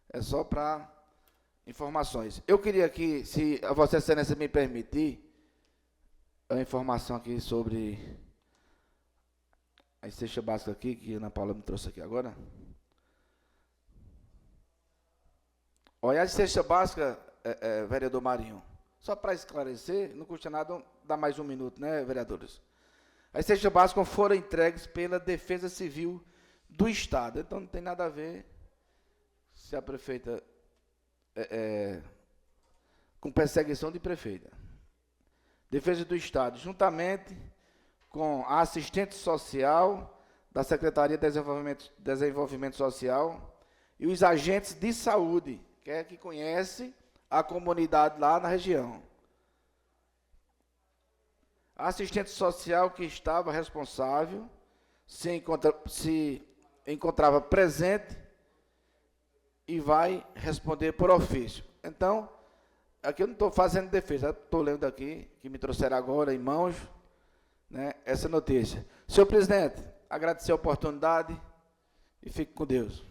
É só para informações. Eu queria aqui, se a Vossa Excelência me permitir, a informação aqui sobre a cesta básica aqui, que a Ana Paula me trouxe aqui agora. Olha, a cesta básica, vereador Marinho, só para esclarecer, não custa nada dar mais 1 minuto, né, vereadores? As cestas básicas foram entregues pela Defesa Civil do Estado, então não tem nada a ver se a prefeita com perseguição de prefeita. Defesa do Estado, juntamente com a assistente social da Secretaria de Desenvolvimento Social e os agentes de saúde, que conhece a comunidade lá na região. A assistente social que estava responsável se encontrava presente e vai responder por ofício. Então, aqui eu não estou fazendo defesa, estou lendo aqui, que me trouxeram agora em mãos, né, essa notícia. Senhor presidente, agradecer a oportunidade e fique com Deus.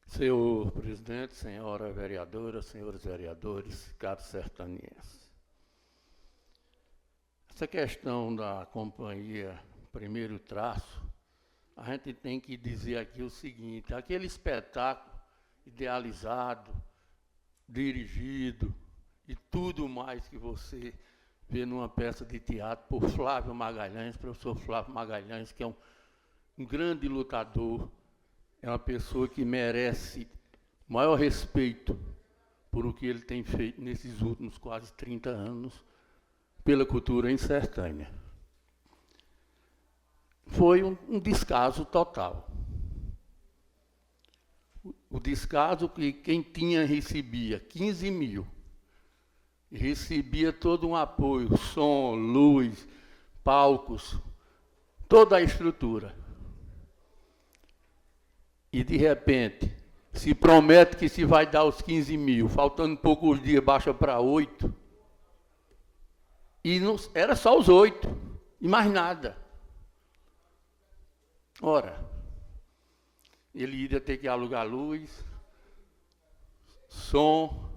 Senhor presidente, senhora vereadora, senhores vereadores, caros sertanenses. Essa questão da companhia Primeiro Traço, a gente tem que dizer aqui o seguinte: aquele espetáculo idealizado, dirigido e tudo mais que você vê numa peça de teatro por Flávio Magalhães, professor Flávio Magalhães, que é um grande lutador, é uma pessoa que merece maior respeito por o que ele tem feito nesses últimos quase 30 anos pela cultura em Sertânia. Foi um descaso total. O descaso que quem tinha recebia 15 mil, recebia todo um apoio, som, luz, palcos, toda a estrutura. E, de repente, se promete que se vai dar os 15 mil, faltando poucos dias, baixa para 8. E não, era só os 8, e mais nada. Ora, ele iria ter que alugar luz, som.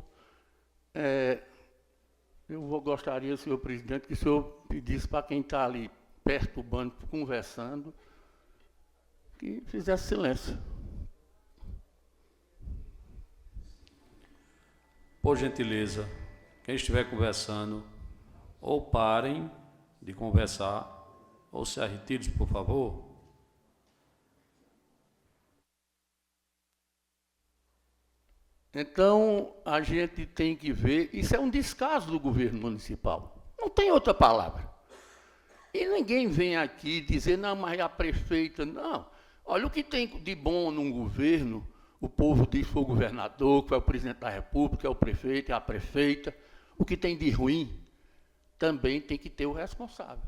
Gostaria, senhor presidente, que o senhor pedisse para quem está ali perturbando, conversando, que fizesse silêncio. Por gentileza, quem estiver conversando, ou parem de conversar, ou se retirem, por favor. Então, a gente tem que ver, isso é um descaso do governo municipal, não tem outra palavra. E ninguém vem aqui dizer, não, mas a prefeita, não. Olha, o que tem de bom num governo, o povo diz que foi o governador, que foi o presidente da República, é o prefeito, é a prefeita. O que tem de ruim, também tem que ter o responsável.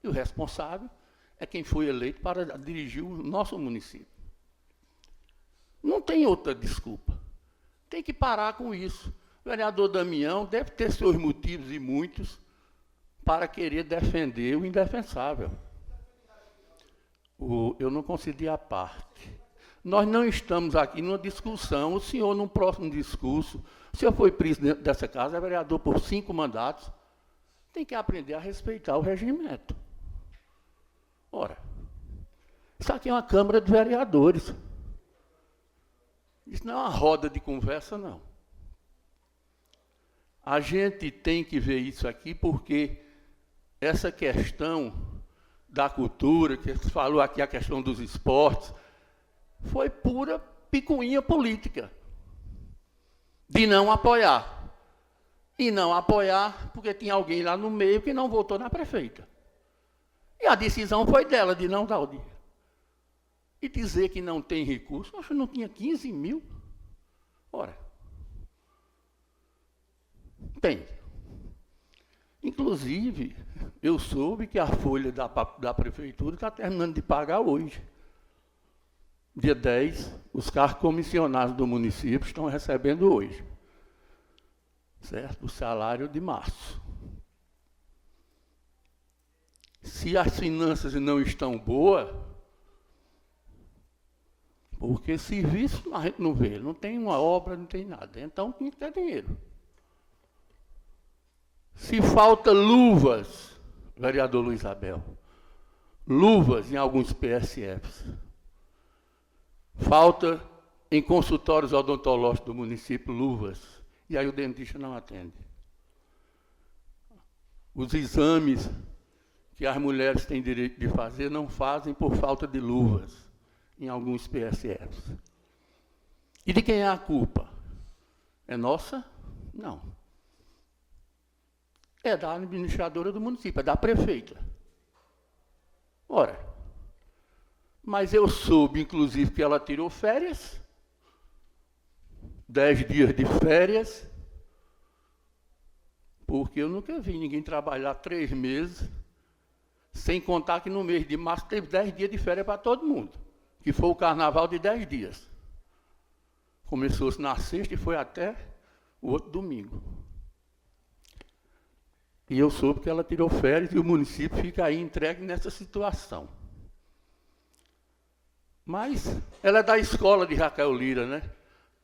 E o responsável é quem foi eleito para dirigir o nosso município. Não tem outra desculpa. Tem que parar com isso. O vereador Damião deve ter seus motivos, e muitos, para querer defender o indefensável. Eu não concedi a parte. Nós não estamos aqui numa discussão. O senhor, num próximo discurso, o senhor foi presidente dessa casa, é vereador por 5 mandatos, tem que aprender a respeitar o regimento. Ora, isso aqui é uma Câmara de Vereadores. Isso não é uma roda de conversa, não. A gente tem que ver isso aqui porque essa questão da cultura, que se falou aqui, a questão dos esportes, foi pura picuinha política, de não apoiar. E não apoiar porque tinha alguém lá no meio que não votou na prefeita. E a decisão foi dela de não dar o dinheiro. E dizer que não tem recurso, acho que não tinha 15 mil. Ora, tem. Inclusive, eu soube que a folha da prefeitura está terminando de pagar hoje. Dia 10, os cargos comissionados do município estão recebendo hoje. Certo? O salário de março. Se as finanças não estão boas, porque serviço a gente não vê, não tem uma obra, não tem nada. Então tem que ter dinheiro. Se falta luvas, vereador Luiz Abel, luvas em alguns PSFs, falta em consultórios odontológicos do município luvas, e aí o dentista não atende. Os exames que as mulheres têm direito de fazer não fazem por falta de luvas em alguns PSFs. E de quem é a culpa? É nossa? Não. É da administradora do município, é da prefeita. Ora, mas eu soube, inclusive, que ela tirou férias, 10 dias de férias, porque eu nunca vi ninguém trabalhar 3 meses, sem contar que no mês de março teve 10 dias de férias para todo mundo, que foi o carnaval de 10 dias. Começou-se na sexta e foi até o outro domingo. E eu soube que ela tirou férias e o município fica aí entregue nessa situação. Mas ela é da escola de Raquel Lira, né?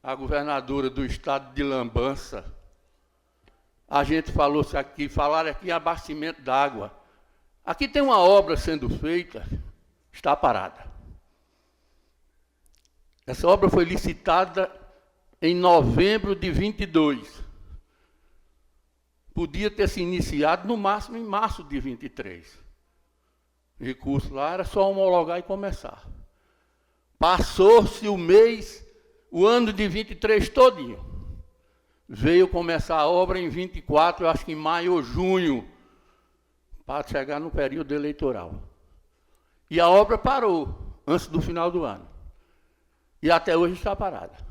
A governadora do estado de Lambança. A gente falaram aqui em abastecimento d'água. Aqui tem uma obra sendo feita, está parada. Essa obra foi licitada em novembro de 22. Podia ter se iniciado, no máximo, em março de 23. O recurso lá era só homologar e começar. Passou-se o ano de 23 todinho. Veio começar a obra em 24, eu acho que em maio ou junho, para chegar no período eleitoral. E a obra parou, antes do final do ano. E até hoje está parada.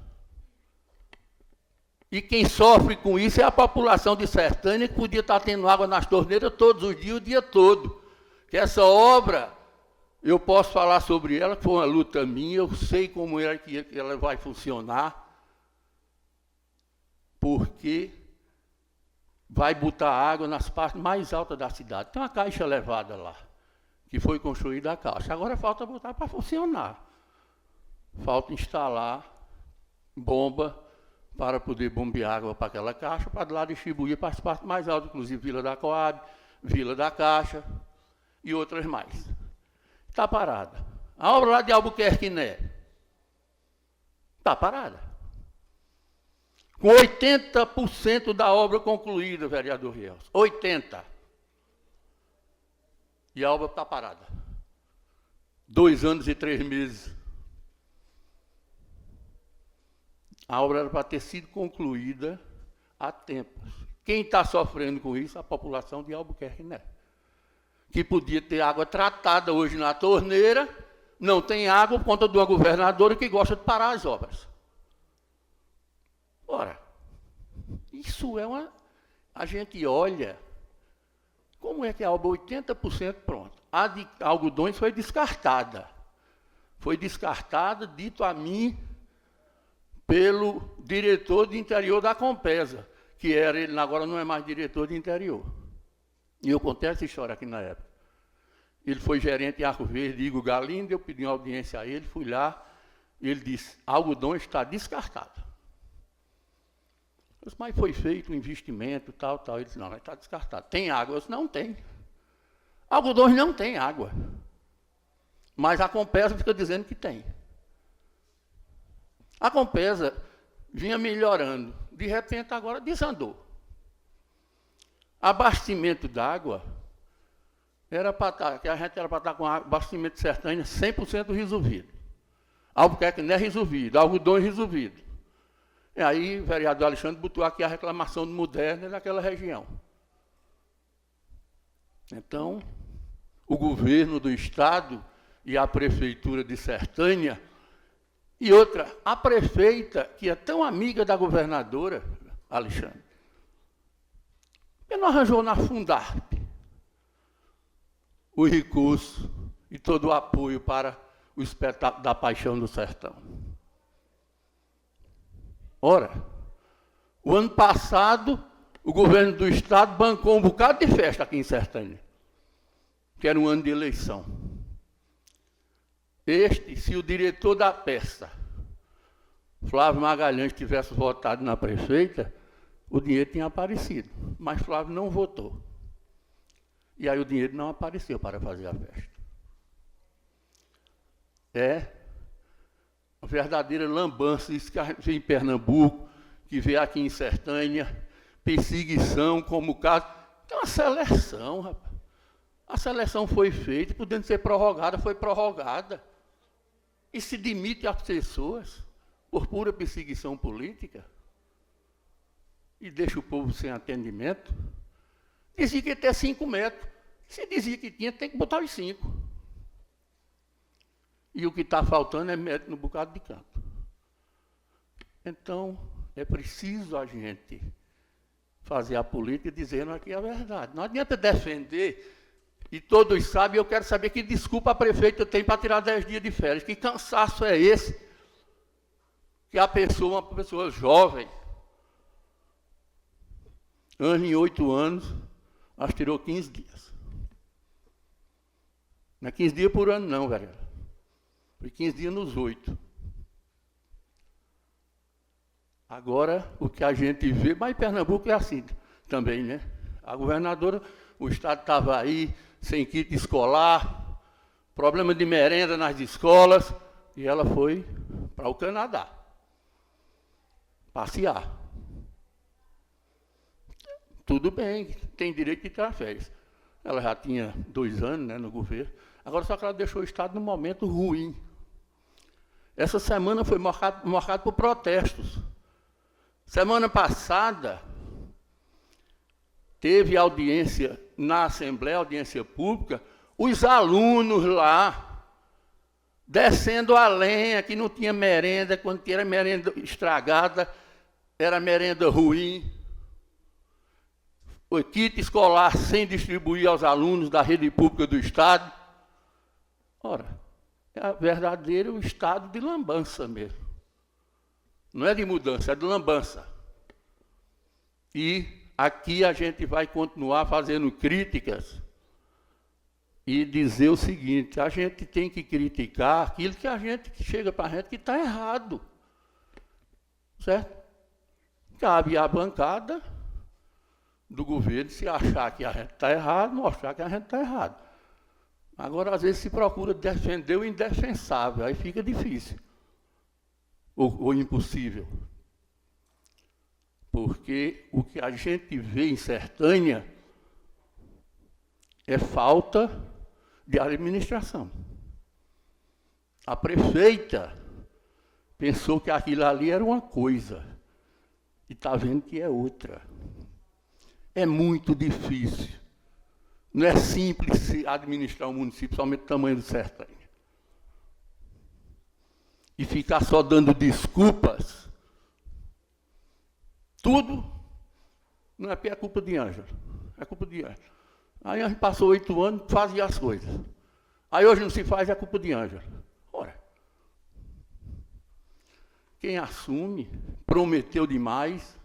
E quem sofre com isso é a população de Sertânia, que podia estar tendo água nas torneiras todos os dias, o dia todo. Que essa obra, eu posso falar sobre ela, que foi uma luta minha, eu sei como é que ela vai funcionar, porque vai botar água nas partes mais altas da cidade. Tem uma caixa elevada lá, que foi construída a caixa. Agora falta botar para funcionar. Falta instalar bomba para poder bombear água para aquela caixa, para lá distribuir para as partes mais altas, inclusive Vila da Coab, Vila da Caixa e outras mais. Está parada. A obra lá de Albuquerque, né? Está parada. Com 80% da obra concluída, vereador Rios. 80%. E a obra está parada. 2 anos e 3 meses. A obra era para ter sido concluída há tempos. Quem está sofrendo com isso? A população de Albuquerque, né? Que podia ter água tratada hoje na torneira, não tem água por conta de uma governadora que gosta de parar as obras. Ora, isso é uma... A gente olha, como é que a obra 80% pronta? A de algodões foi descartada. Foi descartada, dito a mim, pelo diretor de interior da Compesa, que era ele, agora não é mais diretor de interior. E eu contei essa história aqui na época. Ele foi gerente em Arco Verde, Igor Galindo, eu pedi uma audiência a ele, fui lá, e ele disse, algodão está descartado. Eu disse, mas foi feito um investimento, tal. Ele disse, não, está descartado. Tem água? Eu disse, não tem. Algodões não tem água. Mas a Compesa fica dizendo que tem. A Compesa vinha melhorando. De repente, agora desandou. Abastecimento d'água, era para estar, que a gente era para estar com abastecimento de Sertânia 100% resolvido. Albuquerque não é resolvido, algodão é resolvido. E aí, o vereador Alexandre botou aqui a reclamação do Moderna daquela região. Então, o governo do Estado e a prefeitura de Sertânia. E outra, a prefeita, que é tão amiga da governadora, Alexandre, que não arranjou na Fundarp o recurso e todo o apoio para o espetáculo da Paixão do Sertão. Ora, o ano passado, o governo do Estado bancou um bocado de festa aqui em Sertânia, que era um ano de eleição. Se o diretor da peça, Flávio Magalhães, tivesse votado na prefeita, o dinheiro tinha aparecido, mas Flávio não votou. E aí o dinheiro não apareceu para fazer a festa. É uma verdadeira lambança, isso que a gente vê em Pernambuco, que vê aqui em Sertânia, perseguição como o caso. Tem uma seleção, rapaz. A seleção foi feita, podendo ser prorrogada, foi prorrogada. E se demite as pessoas por pura perseguição política e deixa o povo sem atendimento. Dizia que ia ter 5 metros. Se dizia que tinha, tem que botar os 5. E o que está faltando é metro no bocado de canto. Então, é preciso a gente fazer a política dizendo aqui a verdade. Não adianta defender, e todos sabem, eu quero saber que desculpa a prefeita tem para tirar 10 dias de férias. Que cansaço é esse? Que a pessoa, uma pessoa jovem, em 8 anos, ela tirou 15 dias. Não é 15 dias por ano não, velho. Foi 15 dias nos 8. Agora, o que a gente vê, mas em Pernambuco é assim também, né? A governadora, o Estado estava aí, sem kit escolar, problema de merenda nas escolas, e ela foi para o Canadá passear. Tudo bem, tem direito de tirar férias. Ela já tinha 2 anos, né, no governo, agora só que ela deixou o Estado num momento ruim. Essa semana foi marcada por protestos. Semana passada, teve audiência na Assembleia, audiência pública, os alunos lá, descendo a lenha, que não tinha merenda, quando tinha merenda estragada, era merenda ruim. O kit escolar sem distribuir aos alunos da rede pública do Estado. Ora, é verdadeiro estado de lambança mesmo. Não é de mudança, é de lambança. E aqui a gente vai continuar fazendo críticas e dizer o seguinte, a gente tem que criticar aquilo que chega para a gente que está errado. Certo? Cabe à bancada do governo se achar que a gente está errado, mostrar que a gente está errado. Agora, às vezes, se procura defender o indefensável, aí fica difícil, ou impossível. Porque o que a gente vê em Sertânia é falta de administração. A prefeita pensou que aquilo ali era uma coisa, e está vendo que é outra. É muito difícil. Não é simples administrar um município, somente do tamanho do Sertânia. E ficar só dando desculpas, tudo, não é culpa de Ângelo, é culpa de Ângelo. Aí a gente passou 8 anos, fazia as coisas. Aí hoje não se faz, é culpa de Ângelo. Ora, quem assume, prometeu demais.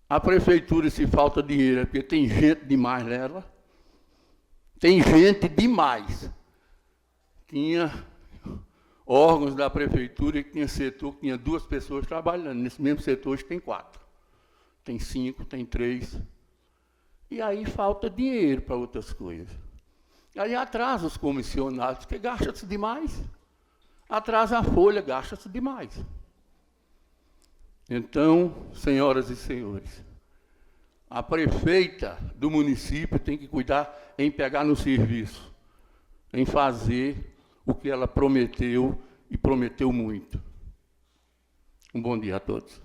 A prefeitura, se falta dinheiro, é porque tem gente demais nela. Tem gente demais. Tinha órgãos da prefeitura que tinha setor que tinha 2 pessoas trabalhando. Nesse mesmo setor hoje tem 4. Tem 5, tem 3. E aí falta dinheiro para outras coisas. Aí atrasa os comissionados, porque gasta-se demais. Atrasa a folha, gasta-se demais. Então, senhoras e senhores, a prefeita do município tem que cuidar em pegar no serviço, em fazer o que ela prometeu, e prometeu muito. Um bom dia a todos.